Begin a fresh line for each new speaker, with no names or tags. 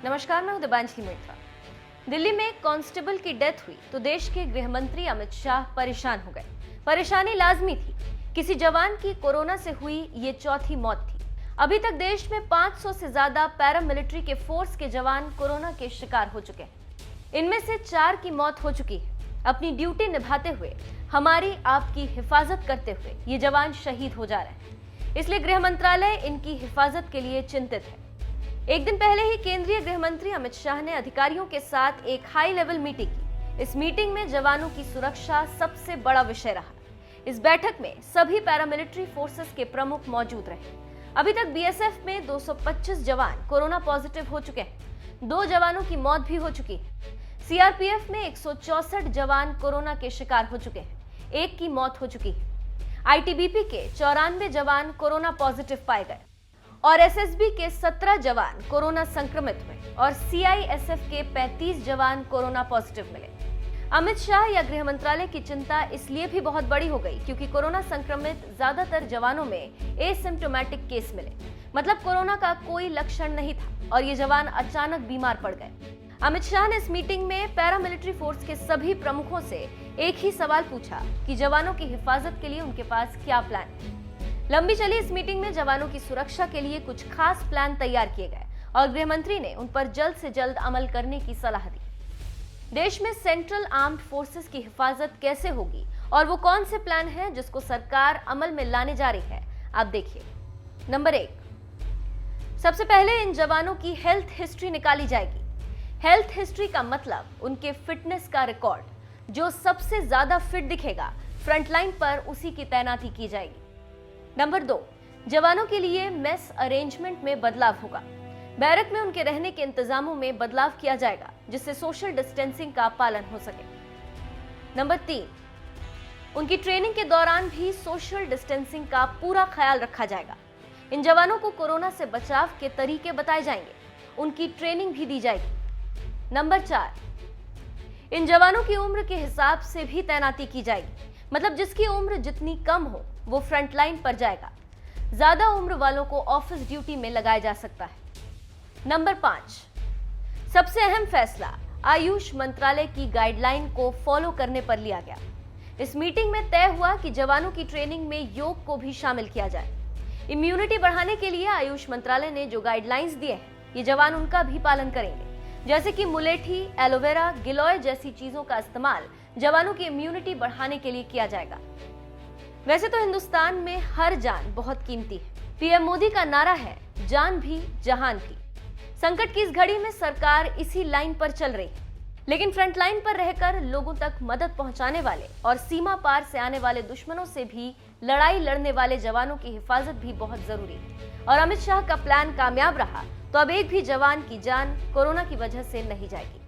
नमस्कार, मैं हूं दिबांजलि मित्रा। दिल्ली में एक कांस्टेबल की डेथ हुई तो देश के गृह मंत्री अमित शाह परेशान हो गए। परेशानी लाजमी थी। किसी जवान की कोरोना से हुई ये चौथी मौत थी। अभी तक देश में 500 से ज्यादा पैरामिलिट्री के फोर्स के जवान कोरोना के शिकार हो चुके हैं। इनमें से 4 की मौत हो चुकी है। अपनी ड्यूटी निभाते हुए, हमारी आपकी हिफाजत करते हुए ये जवान शहीद हो जा रहे हैं। इसलिए गृह मंत्रालय इनकी हिफाजत के लिए चिंतित है। एक दिन पहले ही केंद्रीय गृह मंत्री अमित शाह ने अधिकारियों के साथ एक हाई लेवल मीटिंग की। इस मीटिंग में जवानों की सुरक्षा सबसे बड़ा विषय रहा। इस बैठक में सभी पैरामिलिट्री फोर्सेस के प्रमुख मौजूद रहे। अभी तक बीएसएफ में 225 जवान कोरोना पॉजिटिव हो चुके हैं। 2 जवानों की मौत भी हो चुकी है। सीआरपीएफ में 164 जवान कोरोना के शिकार हो चुके हैं। 1 की मौत हो चुकी है। आईटीबीपी के 94 जवान कोरोना पॉजिटिव पाए गए और एसएसबी के 17 जवान कोरोना संक्रमित हुए और सीआईएसएफ के 35 जवान कोरोना पॉजिटिव मिले। अमित शाह या गृह मंत्रालय की चिंता इसलिए भी बहुत बड़ी हो गई क्योंकि कोरोना संक्रमित ज्यादातर जवानों में एसिम्प्टोमेटिक केस मिले, मतलब कोरोना का कोई लक्षण नहीं था और ये जवान अचानक बीमार पड़ गए। अमित शाह ने इस मीटिंग में पैरामिलिट्री फोर्स के सभी प्रमुखों से एक ही सवाल पूछा कि जवानों की हिफाजत के लिए उनके पास क्या प्लान है। लंबी चली इस मीटिंग में जवानों की सुरक्षा के लिए कुछ खास प्लान तैयार किए गए और गृह मंत्री ने उन पर जल्द से जल्द अमल करने की सलाह दी। देश में सेंट्रल आर्म्ड फोर्सेस की हिफाजत कैसे होगी और वो कौन से प्लान हैं जिसको सरकार अमल में लाने जा रही है, आप देखिए। नंबर 1, सबसे पहले इन जवानों की हेल्थ हिस्ट्री निकाली जाएगी। हेल्थ हिस्ट्री का मतलब उनके फिटनेस का रिकॉर्ड। जो सबसे ज्यादा फिट दिखेगा फ्रंटलाइन पर उसी की तैनाती की जाएगी। नंबर 2, जवानों के लिए मेस अरेंजमेंट में बदलाव होगा। बैरक में उनके रहने के इंतजामों में बदलाव किया जाएगा जिससे सोशल डिस्टेंसिंग का पालन हो सके। नंबर 3, उनकी ट्रेनिंग के दौरान भी सोशल डिस्टेंसिंग का पूरा ख्याल रखा जाएगा। इन जवानों को कोरोना से बचाव के तरीके बताए जाएंगे, उनकी ट्रेनिंग भी दी जाएगी। नंबर 4, इन जवानों की उम्र के हिसाब से भी तैनाती की जाएगी, मतलब जिसकी उम्र जितनी कम हो वो फ्रंट लाइन पर जाएगा। ज्यादा उम्र वालों को ऑफिस ड्यूटी में लगाया जा सकता है। नंबर 5, सबसे अहम फैसला आयुष मंत्रालय की गाइडलाइन को फॉलो करने पर लिया गया। इस मीटिंग में तय हुआ कि जवानों की ट्रेनिंग में योग को भी शामिल किया जाए। इम्यूनिटी बढ़ाने के लिए आयुष मंत्रालय ने जो गाइडलाइंस दिए हैं, ये जवान उनका भी पालन करेंगे, जैसे कि मुलेठी, एलोवेरा, गिलोय जैसी चीजों का इस्तेमाल जवानों की इम्यूनिटी बढ़ाने के लिए किया जाएगा। वैसे तो हिंदुस्तान में हर जान बहुत कीमती है। पीएम मोदी का नारा है, जान भी जहान भी। संकट की इस घड़ी में सरकार इसी लाइन पर चल रही है, लेकिन फ्रंट लाइन पर रहकर लोगों तक मदद पहुंचाने वाले और सीमा पार से आने वाले दुश्मनों से भी लड़ाई लड़ने वाले जवानों की हिफाजत भी बहुत जरूरी है। और अमित शाह का प्लान कामयाब रहा तो अब एक भी जवान की जान कोरोना की वजह से नहीं जाएगी।